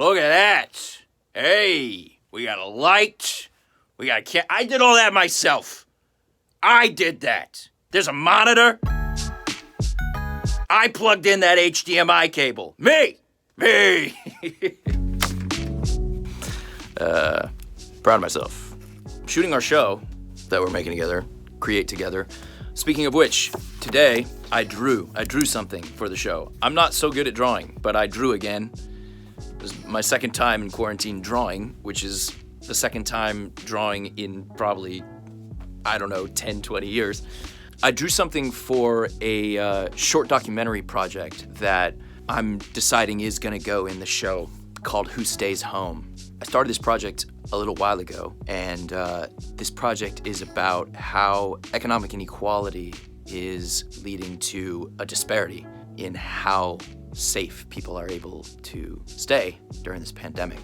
Look at that. Hey, we got a light. We got I did all that myself. I did that. There's a monitor. I plugged in that HDMI cable. Me. Proud of myself. Shooting our show that we're making together, create together. Speaking of which, today I drew something for the show. I'm not so good at drawing, but I drew again. It was my second time in quarantine drawing, which is the second time drawing in probably, 10, 20 years. I drew something for a short documentary project that I'm deciding is gonna go in the show called Who Stays Home. I started this project a little while ago, and this project is about how economic inequality is leading to a disparity in how safe people are able to stay during this pandemic.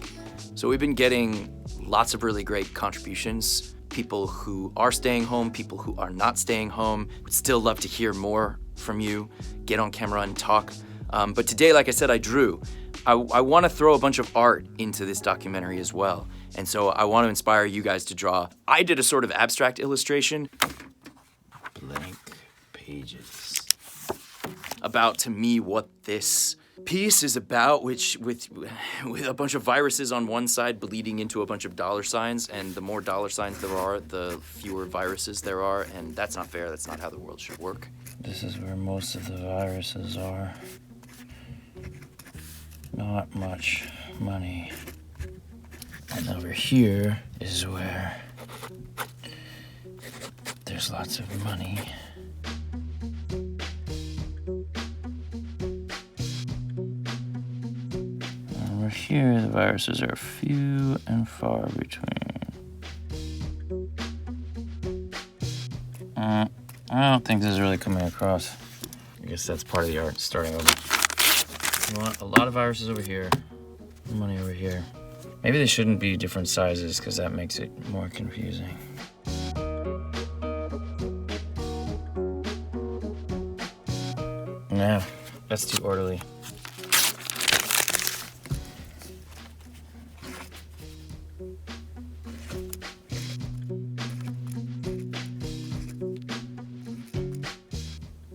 So we've been getting lots of really great contributions. People who are staying home, people who are not staying home. Would still love to hear more from you. Get on camera and talk. But today, like I said, I drew. I want to throw a bunch of art into this documentary as well. And so I want to inspire you guys to draw. I did a sort of abstract illustration. Blank pages. About, to me, what this piece is about, which with a bunch of viruses on one side bleeding into a bunch of dollar signs, and the more dollar signs there are, the fewer viruses there are, and that's not fair. That's not how the world should work. This is where most of the viruses are. Not much money. And over here is where there's lots of money. And over here, the viruses are few and far between. I don't think this is really coming across. I guess that's part of the art, starting over. You want a lot of viruses over here, money over here. Maybe they shouldn't be different sizes because that makes it more confusing. No, that's too orderly.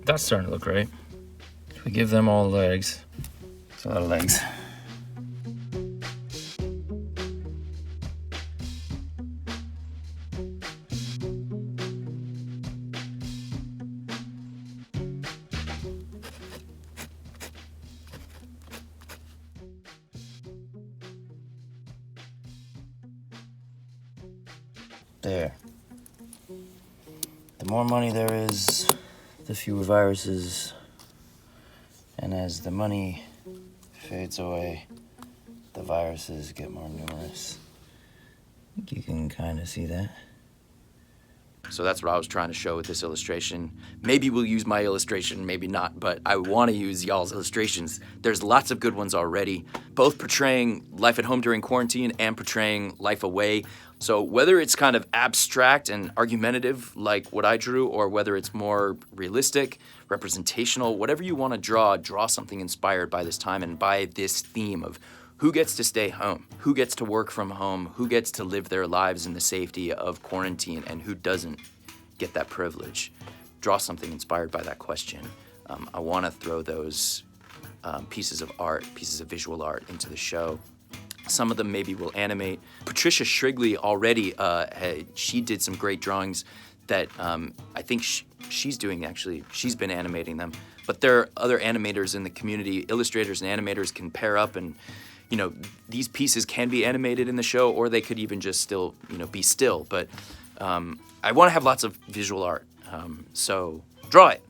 That's starting to look right. If we give them all legs, it's a lot of legs. There. The more money there is, the fewer viruses. And as the money fades away, the viruses get more numerous. I think you can kind of see that. So that's what I was trying to show with this illustration. Maybe we'll use my illustration, maybe not, but I want to use y'all's illustrations. There's lots of good ones already, both portraying life at home during quarantine and portraying life away. So whether it's kind of abstract and argumentative like what I drew, or whether it's more realistic, representational, whatever you want to draw something inspired by this time and by this theme of who gets to stay home, who gets to work from home, who gets to live their lives in the safety of quarantine, and who doesn't get that privilege. Draw something inspired by that question. I want to throw those pieces of art, pieces of visual art into the show. Some of them maybe will animate. Patricia Shrigley already, she did some great drawings that I think she's doing actually. She's been animating them. But there are other animators in the community. Illustrators and animators can pair up, and these pieces can be animated in the show, or they could even just still, be still. But I want to have lots of visual art. So draw it.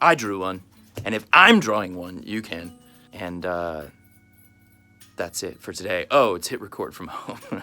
I drew one. And if I'm drawing one, you can. And that's it for today. Oh, it's hit record from home.